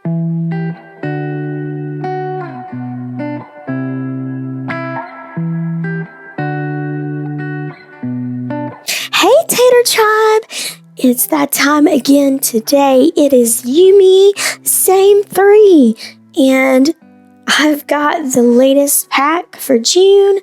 Hey Tater Tribe! It's that time again today. It is Yumi, Same 3, and I've got the latest pack for June.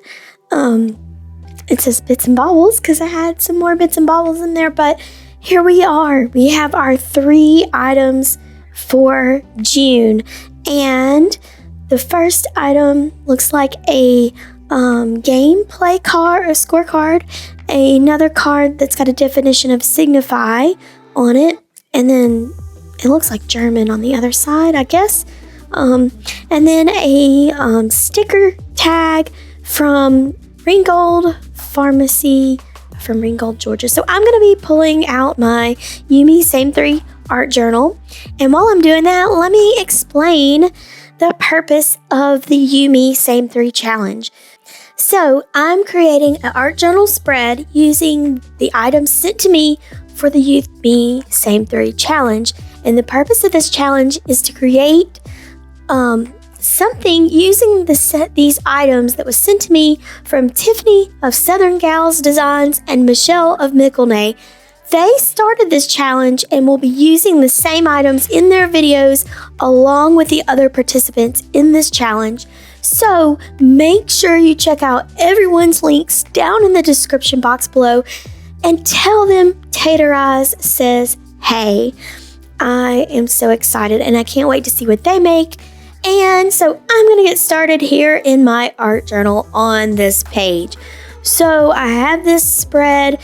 It says bits and baubles because I had some more bits and baubles in there, but here we are. We have our 3 items for June, and the first item looks like a gameplay card, a scorecard, another card that's got a definition of signify on it, and then it looks like German on the other side, I guess. And then a sticker tag from Ringgold Pharmacy from Ringgold, Georgia. So I'm going to be pulling out my Yumi Same 3 art journal. And while I'm doing that, let me explain the purpose of the Yumi Same 3 challenge. So I'm creating an art journal spread using the items sent to me for the Yumi Same 3 challenge. And the purpose of this challenge is to create something using these items that was sent to me from Tiffany of Southern Gals Designs and Michelle of Mickelnay. They started this challenge and will be using the same items in their videos along with the other participants in this challenge. So make sure you check out everyone's links down in the description box below and tell them Tater Eyes says hey. I am so excited and I can't wait to see what they make. And so I'm going to get started here in my art journal on this page. So I have this spread.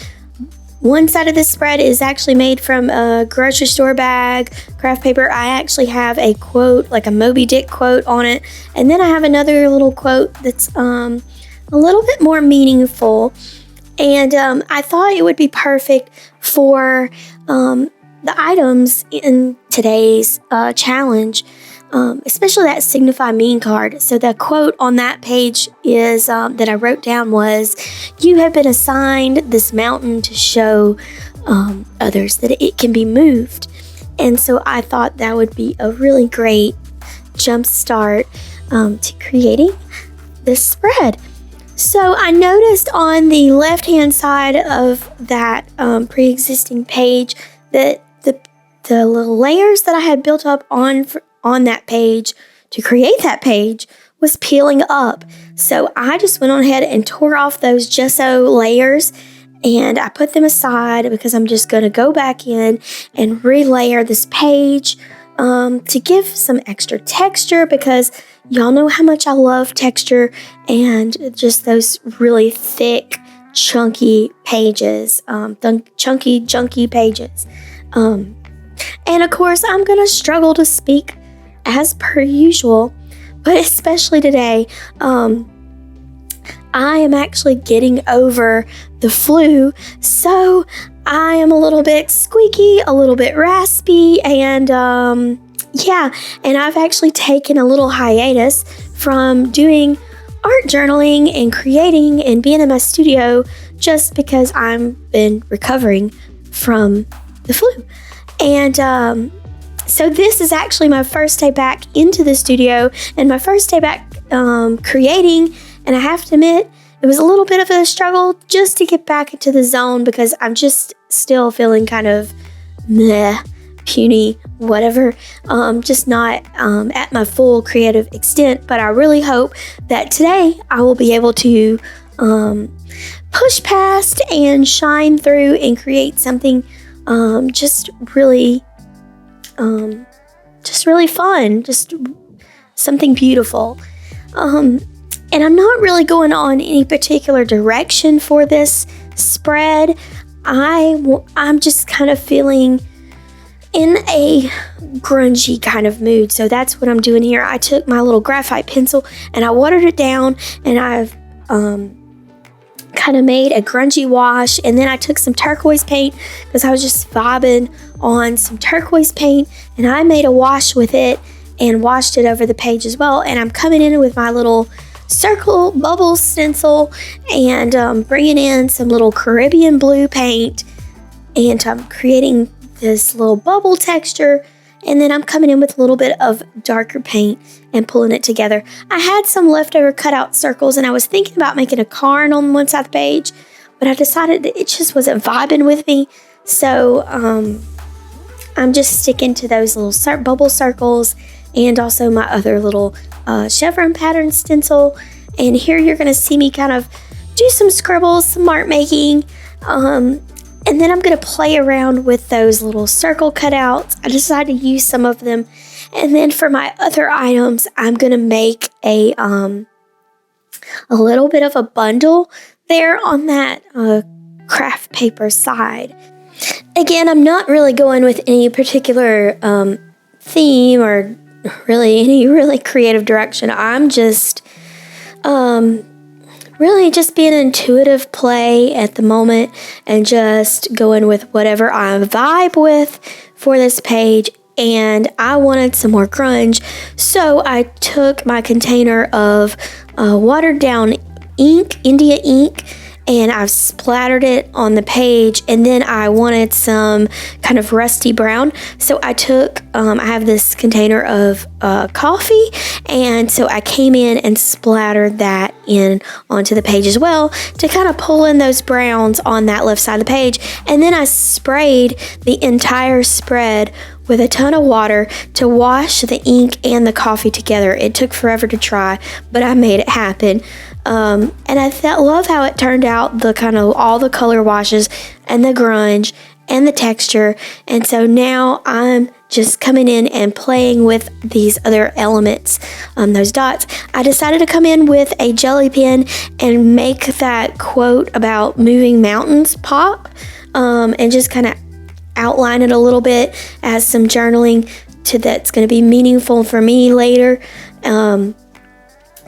One side of this spread is actually made from a grocery store bag, craft paper. I actually have a quote, like a Moby Dick quote on it. And then I have another little quote that's a little bit more meaningful. And I thought it would be perfect for the items in today's challenge. Especially that Signify Mean card. So the quote on that page is that I wrote down was, "You have been assigned this mountain to show others that it can be moved." And so I thought that would be a really great jump start to creating this spread. So I noticed on the left-hand side of that pre-existing page that the little layers that I had built up on that page to create that page was peeling up. So I just went on ahead and tore off those gesso layers and I put them aside because I'm just going to go back in and relayer this page to give some extra texture, because y'all know how much I love texture and just those really thick, chunky pages, chunky, junky pages. And of course, I'm going to struggle to speak as per usual, but especially today, I am actually getting over the flu, so I am a little bit squeaky, a little bit raspy, and and I've actually taken a little hiatus from doing art journaling and creating and being in my studio just because I've been recovering from the flu. And so this is actually my first day back into the studio and my first day back creating. And I have to admit, it was a little bit of a struggle just to get back into the zone because I'm just still feeling kind of meh, puny, whatever. Just not at my full creative extent. But I really hope that today I will be able to push past and shine through and create something just really fun, just something beautiful. And I'm not really going on any particular direction for this spread. I'm just kind of feeling in a grungy kind of mood. So that's what I'm doing here. I took my little graphite pencil and I watered it down, and I've kind of made a grungy wash, and then I took some turquoise paint because I was just vibing on some turquoise paint, and I made a wash with it and washed it over the page as well. And I'm coming in with my little circle bubble stencil and bringing in some little Caribbean blue paint, and I'm creating this little bubble texture And then I'm coming in with a little bit of darker paint and pulling it together. I had some leftover cutout circles, and I was thinking about making a cairn on one side of the page, but I decided that it just wasn't vibing with me. So I'm just sticking to those little bubble circles and also my other little chevron pattern stencil. And here you're going to see me kind of do some scribbles, some mark making. And then I'm going to play around with those little circle cutouts. I decided to use some of them. And then for my other items, I'm going to make a little bit of a bundle there on that craft paper side. Again, I'm not really going with any particular theme or really any really creative direction. I'm just really just being an intuitive play at the moment and just going with whatever I vibe with for this page. And I wanted some more grunge, so I took my container of watered down ink, India ink, and I've splattered it on the page. And then I wanted some kind of rusty brown, so I took I have this container of coffee, and so I came in and splattered that in onto the page as well to kind of pull in those browns on that left side of the page. And then I sprayed the entire spread with a ton of water to wash the ink and the coffee together. It took forever to try, but I made it happen. And I love how it turned out, the kind of all the color washes and the grunge and the texture. And so now I'm just coming in and playing with these other elements, those dots. I decided to come in with a jelly pen and make that quote about moving mountains pop, and just kind of outline it a little bit as some journaling that's going to be meaningful for me later.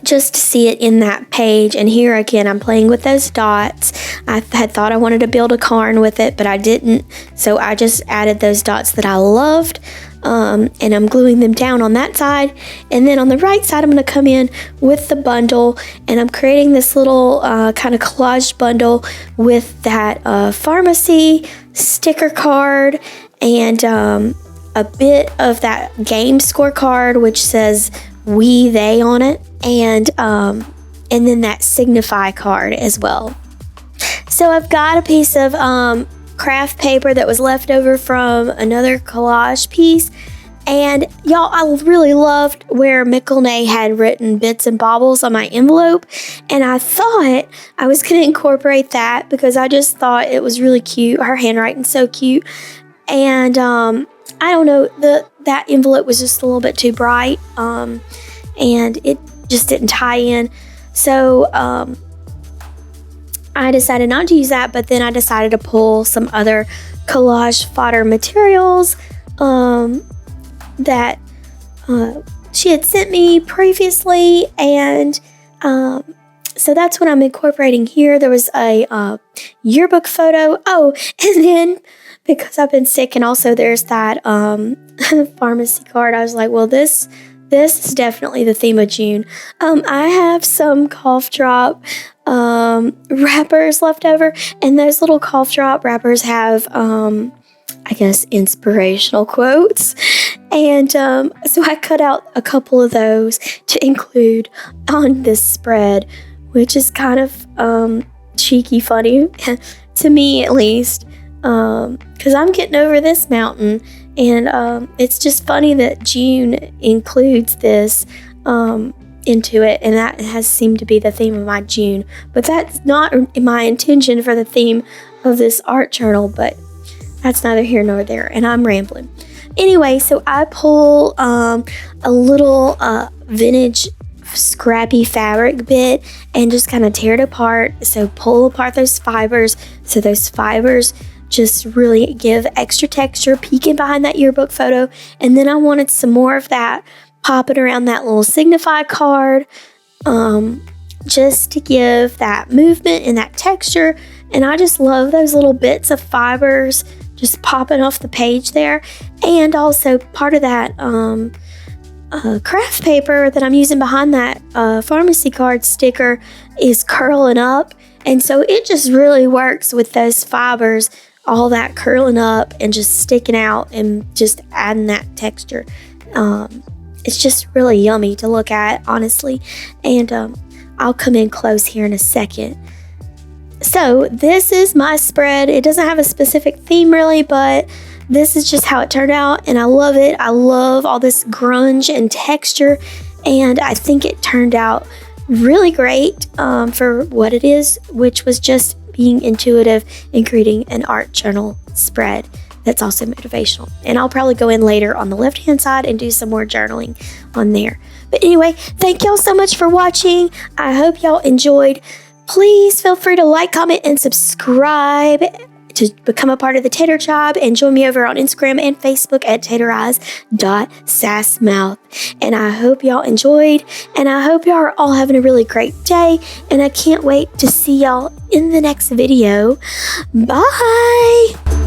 Just to see it in that page. And here again, I'm playing with those dots. I had thought I wanted to build a cairn with it, but I didn't. So I just added those dots that I loved. And I'm gluing them down on that side. And then on the right side, I'm going to come in with the bundle, and I'm creating this little kind of collage bundle with that pharmacy sticker card and a bit of that game scorecard, which says we, they on it. And then that signify card as well. So I've got a piece of craft paper that was left over from another collage piece. And y'all, I really loved where Mickelnay had written bits and baubles on my envelope. And I thought I was going to incorporate that because I just thought it was really cute. Her handwriting's so cute. And I don't know, that envelope was just a little bit too bright. And it just didn't tie in. So I decided not to use that, but then I decided to pull some other collage fodder materials that she had sent me previously. And so that's what I'm incorporating here. There was a yearbook photo. Oh, and then because I've been sick, and also there's that pharmacy card, I was like, well, this is definitely the theme of June. I have some cough drop wrappers left over, and those little cough drop wrappers have, I guess, inspirational quotes. And so I cut out a couple of those to include on this spread, which is kind of cheeky funny, to me at least, because I'm getting over this mountain. And it's just funny that June includes this into it, and that has seemed to be the theme of my June. But that's not my intention for the theme of this art journal, but that's neither here nor there, and I'm rambling. Anyway, so I pull a little vintage scrappy fabric bit and just kind of tear it apart. So pull apart those fibers, so those fibers just really give extra texture, peeking behind that yearbook photo. And then I wanted some more of that popping around that little signify card, just to give that movement and that texture. And I just love those little bits of fibers just popping off the page there. And also part of that craft paper that I'm using behind that pharmacy card sticker is curling up. And so it just really works with those fibers all that curling up and just sticking out and just adding that texture. It's just really yummy to look at, honestly. And I'll come in close here in a second. So this is my spread. It doesn't have a specific theme really, but this is just how it turned out, and I love it. I love all this grunge and texture, and I think it turned out really great for what it is, which was just being intuitive and creating an art journal spread that's also motivational. And I'll probably go in later on the left-hand side and do some more journaling on there. But anyway, thank y'all so much for watching. I hope y'all enjoyed. Please feel free to like, comment, and subscribe to become a part of the Tater Tribe, and join me over on Instagram and Facebook at tatereyes.sassmouth. And I hope y'all enjoyed, and I hope y'all are all having a really great day, and I can't wait to see y'all in the next video. Bye!